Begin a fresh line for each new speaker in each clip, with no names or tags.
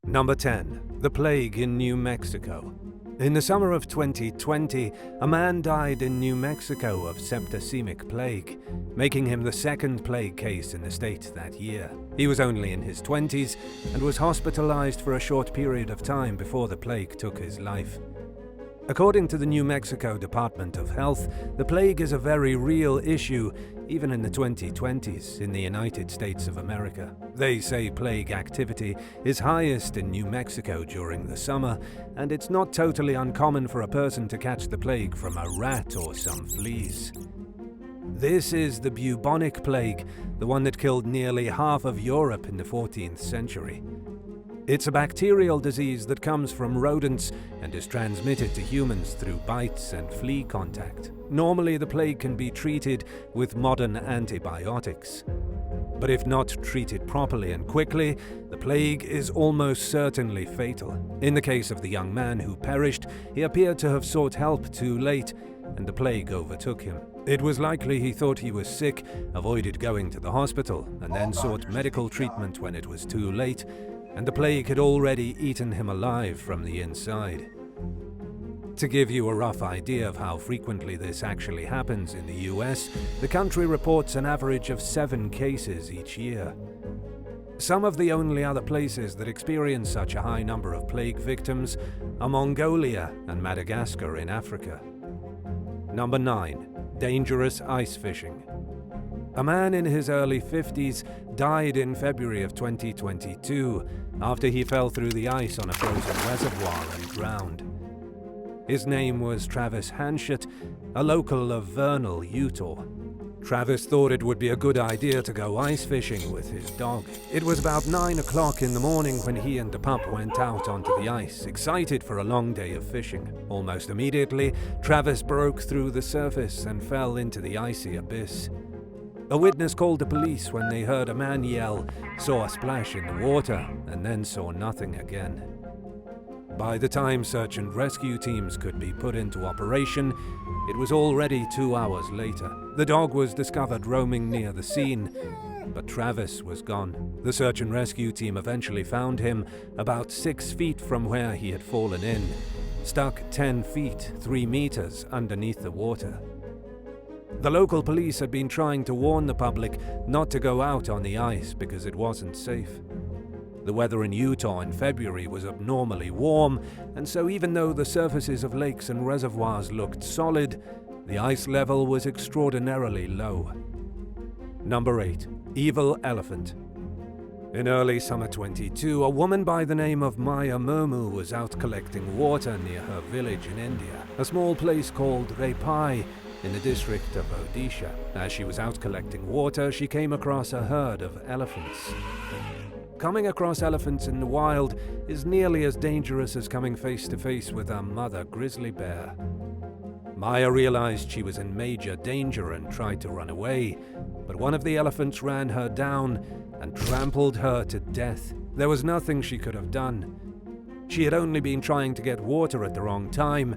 Number 10. The plague in New Mexico. In the summer of 2020, a man died in New Mexico of septicemic plague, making him the second plague case in the state that year. He was only in his 20s and was hospitalized for a short period of time before the plague took his life. According to the New Mexico Department of Health, the plague is a very real issue, even in the 2020s in the United States of America. They say plague activity is highest in New Mexico during the summer, and it's not totally uncommon for a person to catch the plague from a rat or some fleas. This is the bubonic plague, the one that killed nearly half of Europe in the 14th century. It's a bacterial disease that comes from rodents and is transmitted to humans through bites and flea contact. Normally, the plague can be treated with modern antibiotics. But if not treated properly and quickly, the plague is almost certainly fatal. In the case of the young man who perished, he appeared to have sought help too late, and the plague overtook him. It was likely he thought he was sick, avoided going to the hospital, and then sought medical treatment when it was too late, and the plague had already eaten him alive from the inside. To give you a rough idea of how frequently this actually happens in the US, the country reports an average of 7 cases each year. Some of the only other places that experience such a high number of plague victims are Mongolia and Madagascar in Africa. Number 9. Dangerous ice fishing. A man in his early 50s died in February of 2022 after he fell through the ice on a frozen reservoir and drowned. His name was Travis Hanchett, a local of Vernal, Utah. Travis thought it would be a good idea to go ice fishing with his dog. It was about 9 o'clock in the morning when he and the pup went out onto the ice, excited for a long day of fishing. Almost immediately, Travis broke through the surface and fell into the icy abyss. A witness called the police when they heard a man yell, saw a splash in the water, and then saw nothing again. By the time search and rescue teams could be put into operation, it was already 2 hours later. The dog was discovered roaming near the scene, but Travis was gone. The search and rescue team eventually found him about 6 feet from where he had fallen in, stuck 10 feet, 3 meters underneath the water. The local police had been trying to warn the public not to go out on the ice because it wasn't safe. The weather in Utah in February was abnormally warm, and so even though the surfaces of lakes and reservoirs looked solid, the ice level was extraordinarily low. Number 8. Evil Elephant. In early summer 22, a woman by the name of Maya Murmu was out collecting water near her village in India, a small place called ROBBERY in the district of Odisha. As she was out collecting water, she came across a herd of elephants. Coming across elephants in the wild is nearly as dangerous as coming face to face with a mother grizzly bear. Maya realized she was in major danger and tried to run away, but one of the elephants ran her down and trampled her to death. There was nothing she could have done. She had only been trying to get water at the wrong time,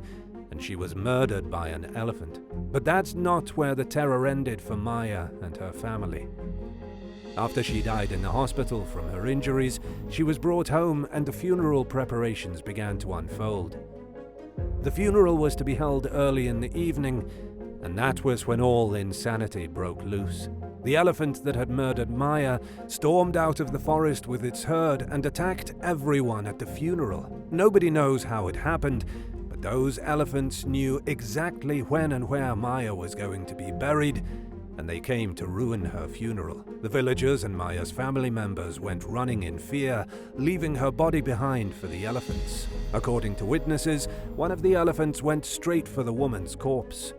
and she was murdered by an elephant. But that's not where the terror ended for Maya and her family. After she died in the hospital from her injuries, she was brought home and the funeral preparations began to unfold. The funeral was to be held early in the evening, and that was when all insanity broke loose. The elephant that had murdered Maya stormed out of the forest with its herd and attacked everyone at the funeral. Nobody knows how it happened, but those elephants knew exactly when and where Maya was going to be buried, and they came to ruin her funeral. The villagers and Maya's family members went running in fear, leaving her body behind for the elephants. According to witnesses, one of the elephants went straight for the woman's corpse.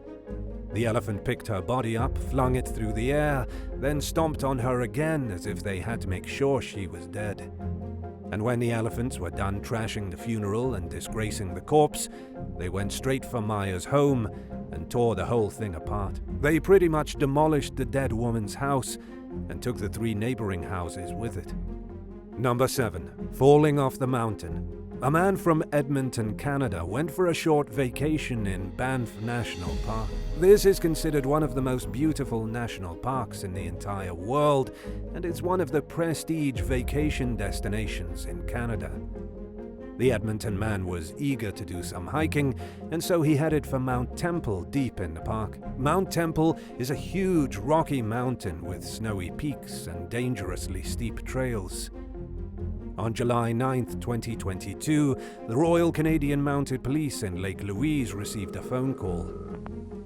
The elephant picked her body up, flung it through the air, then stomped on her again as if they had to make sure she was dead. And when the elephants were done trashing the funeral and disgracing the corpse, they went straight for Maya's home and tore the whole thing apart. They pretty much demolished the dead woman's house and took the 3 neighboring houses with it. Number 7. Falling off the mountain. A man from Edmonton, Canada, went for a short vacation in Banff National Park. This is considered one of the most beautiful national parks in the entire world, and it's one of the prestige vacation destinations in Canada. The Edmonton man was eager to do some hiking, and so he headed for Mount Temple deep in the park. Mount Temple is a huge rocky mountain with snowy peaks and dangerously steep trails. On July 9, 2022, the Royal Canadian Mounted Police in Lake Louise received a phone call.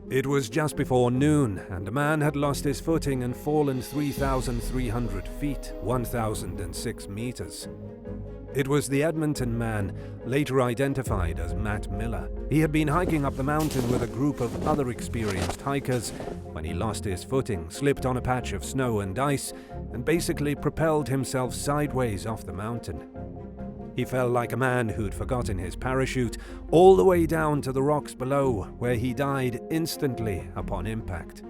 It was just before noon, and a man had lost his footing and fallen 3,300 feet, 1,006 meters. It was the Edmonton man, later identified as Matt Miller. He had been hiking up the mountain with a group of other experienced hikers when he lost his footing, slipped on a patch of snow and ice, and basically propelled himself sideways off the mountain. He fell like a man who'd forgotten his parachute, all the way down to the rocks below, where he died instantly upon impact.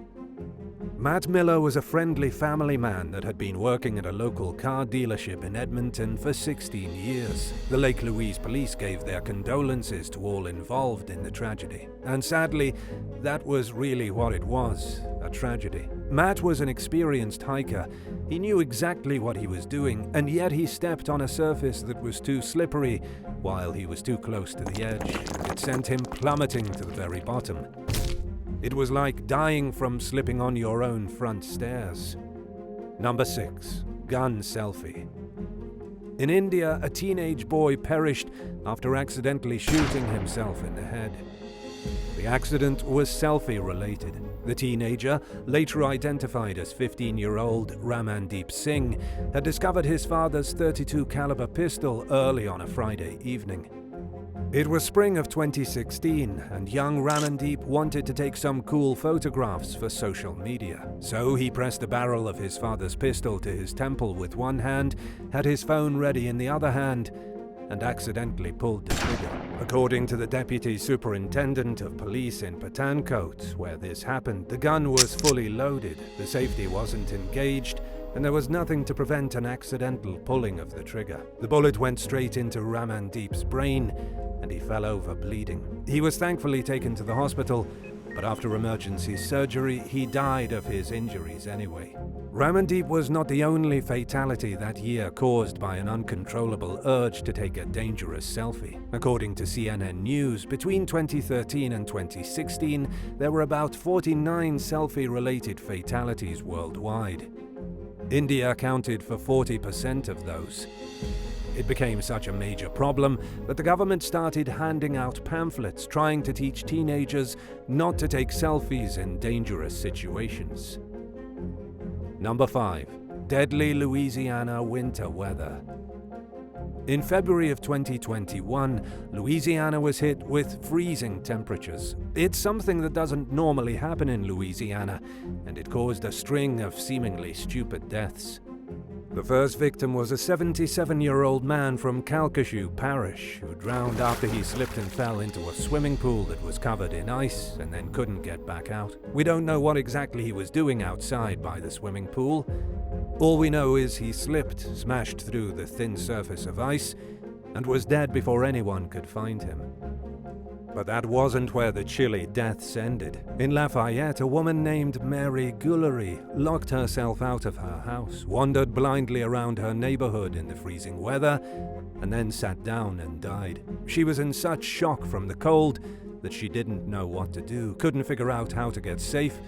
Matt Miller was a friendly family man that had been working at a local car dealership in Edmonton for 16 years. The Lake Louise police gave their condolences to all involved in the tragedy. And sadly, that was really what it was, a tragedy. Matt was an experienced hiker. He knew exactly what he was doing, and yet he stepped on a surface that was too slippery while he was too close to the edge, and it sent him plummeting to the very bottom. It was like dying from slipping on your own front stairs. Number 6. Gun selfie. In India, a teenage boy perished after accidentally shooting himself in the head. The accident was selfie-related. The teenager, later identified as 15-year-old Ramandeep Singh, had discovered his father's .32 caliber pistol early on a Friday evening. It was spring of 2016, and young Ramandeep wanted to take some cool photographs for social media. So he pressed the barrel of his father's pistol to his temple with one hand, had his phone ready in the other hand, and accidentally pulled the trigger. According to the Deputy Superintendent of Police in Pathankot, where this happened, the gun was fully loaded, the safety wasn't engaged, and there was nothing to prevent an accidental pulling of the trigger. The bullet went straight into Ramandeep's brain, and he fell over bleeding. He was thankfully taken to the hospital, but after emergency surgery, he died of his injuries anyway. Ramandeep was not the only fatality that year caused by an uncontrollable urge to take a dangerous selfie. According to CNN News, between 2013 and 2016, there were about 49 selfie-related fatalities worldwide. India accounted for 40% of those. It became such a major problem that the government started handing out pamphlets trying to teach teenagers not to take selfies in dangerous situations. Number 5. Deadly Louisiana winter weather. In February of 2021, Louisiana was hit with freezing temperatures. It's something that doesn't normally happen in Louisiana, and it caused a string of seemingly stupid deaths. The first victim was a 77-year-old man from Calcasieu Parish who drowned after he slipped and fell into a swimming pool that was covered in ice and then couldn't get back out. We don't know what exactly he was doing outside by the swimming pool. All we know is he slipped, smashed through the thin surface of ice, and was dead before anyone could find him. But that wasn't where the chilly deaths ended. In Lafayette, a woman named Mary Guillory locked herself out of her house, wandered blindly around her neighborhood in the freezing weather, and then sat down and died. She was in such shock from the cold that she didn't know what to do, couldn't figure out how to get safe,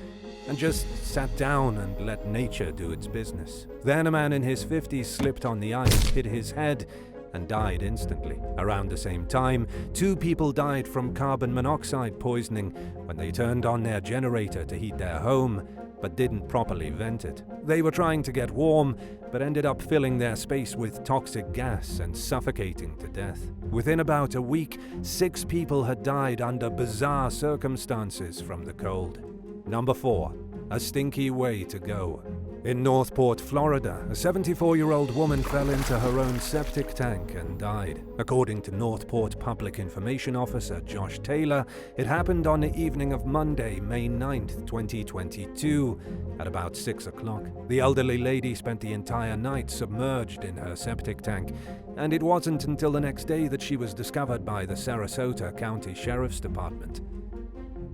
and just sat down and let nature do its business. Then a man in his 50s slipped on the ice, hit his head, and died instantly. Around the same time, 2 people died from carbon monoxide poisoning when they turned on their generator to heat their home, but didn't properly vent it. They were trying to get warm, but ended up filling their space with toxic gas and suffocating to death. Within about a week, 6 people had died under bizarre circumstances from the cold. Number 4. A stinky way to go. In Northport, Florida, a 74-year-old woman fell into her own septic tank and died. According to Northport Public Information Officer Josh Taylor, it happened on the evening of Monday, May 9th, 2022, at about 6 o'clock. The elderly lady spent the entire night submerged in her septic tank, and it wasn't until the next day that she was discovered by the Sarasota County Sheriff's Department.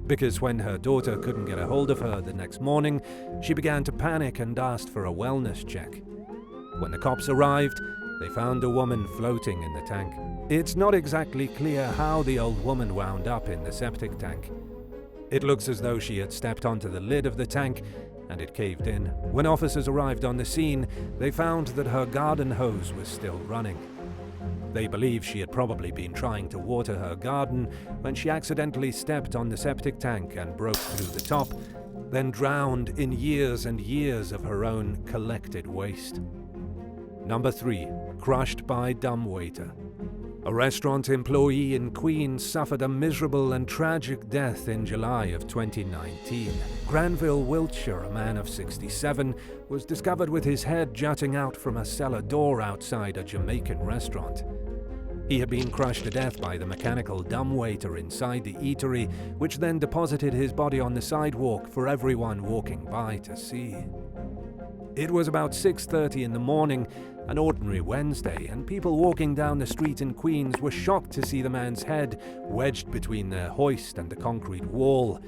Because when her daughter couldn't get a hold of her the next morning, she began to panic and asked for a wellness check. When the cops arrived, they found a woman floating in the tank. It's not exactly clear how the old woman wound up in the septic tank. It looks as though she had stepped onto the lid of the tank and it caved in. When officers arrived on the scene, they found that her garden hose was still running. They believe she had probably been trying to water her garden when she accidentally stepped on the septic tank and broke through the top, then drowned in years and years of her own collected waste. Number 3. Crushed by dumbwaiter. A restaurant employee in Queens suffered a miserable and tragic death in July of 2019. Granville, Wiltshire, a man of 67, was discovered with his head jutting out from a cellar door outside a Jamaican restaurant. He had been crushed to death by the mechanical dumbwaiter inside the eatery, which then deposited his body on the sidewalk for everyone walking by to see. It was about 6:30 in the morning, an ordinary Wednesday, and people walking down the street in Queens were shocked to see the man's head wedged between their hoist and the concrete wall,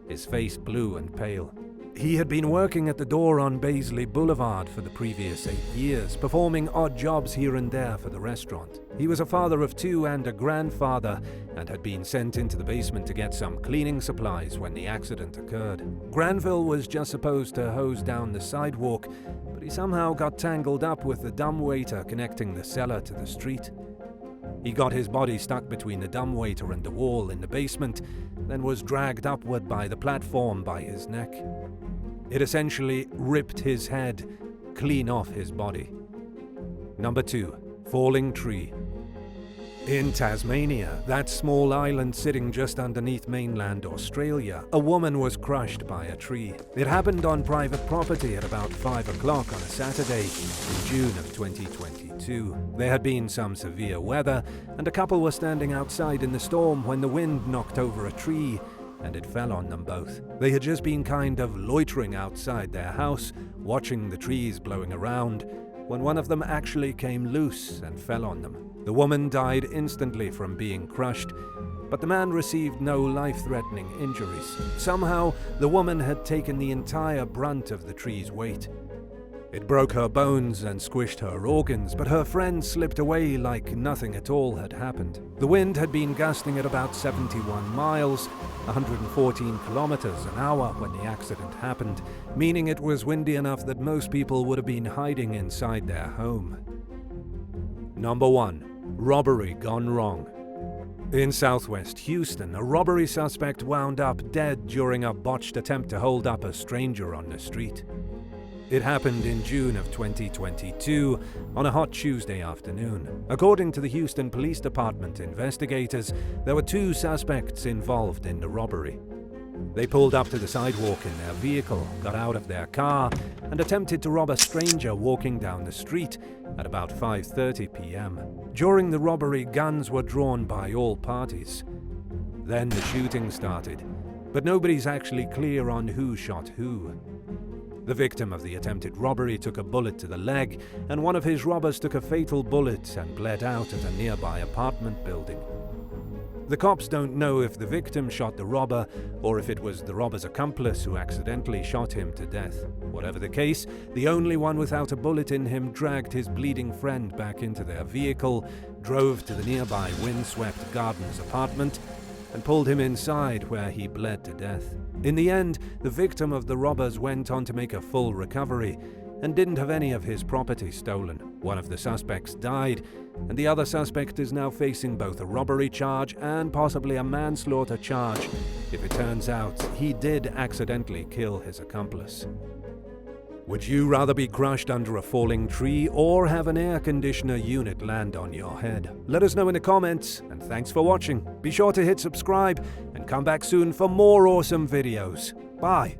his face blue and pale. He had been working at the door on Baisley Boulevard for the previous 8 years, performing odd jobs here and there for the restaurant. He was a father of 2 and a grandfather, and had been sent into the basement to get some cleaning supplies when the accident occurred. Granville was just supposed to hose down the sidewalk, but he somehow got tangled up with the dumbwaiter connecting the cellar to the street. He got his body stuck between the dumbwaiter and the wall in the basement, then was dragged upward by the platform by his neck. It essentially ripped his head clean off his body. Number 2. Falling tree. In Tasmania, that small island sitting just underneath mainland Australia, a woman was crushed by a tree. It happened on private property at about 5 o'clock on a Saturday in June of 2022. There had been some severe weather, and a couple were standing outside in the storm when the wind knocked over a tree, and it fell on them both. They had just been kind of loitering outside their house, watching the trees blowing around, when one of them actually came loose and fell on them. The woman died instantly from being crushed, but the man received no life-threatening injuries. Somehow, the woman had taken the entire brunt of the tree's weight. It broke her bones and squished her organs, but her friend slipped away like nothing at all had happened. The wind had been gusting at about 71 miles, 114 kilometers an hour when the accident happened, meaning it was windy enough that most people would have been hiding inside their home. Number 1. Robbery gone wrong. In southwest Houston, a robbery suspect wound up dead during a botched attempt to hold up a stranger on the street. It happened in June of 2022 on a hot Tuesday afternoon. According to the Houston Police Department investigators, there were 2 suspects involved in the robbery. They pulled up to the sidewalk in their vehicle, got out of their car, and attempted to rob a stranger walking down the street at about 5:30 p.m. During the robbery, guns were drawn by all parties. Then the shooting started, but nobody's actually clear on who shot who. The victim of the attempted robbery took a bullet to the leg, and one of his robbers took a fatal bullet and bled out at a nearby apartment building. The cops don't know if the victim shot the robber or if it was the robber's accomplice who accidentally shot him to death. Whatever the case, the only one without a bullet in him dragged his bleeding friend back into their vehicle, drove to the nearby windswept Gardens apartment, and pulled him inside where he bled to death. In the end, the victim of the robbers went on to make a full recovery and didn't have any of his property stolen. One of the suspects died, and the other suspect is now facing both a robbery charge and possibly a manslaughter charge if it turns out he did accidentally kill his accomplice. Would you rather be crushed under a falling tree or have an air conditioner unit land on your head? Let us know in the comments, and thanks for watching. Be sure to hit subscribe and come back soon for more awesome videos. Bye.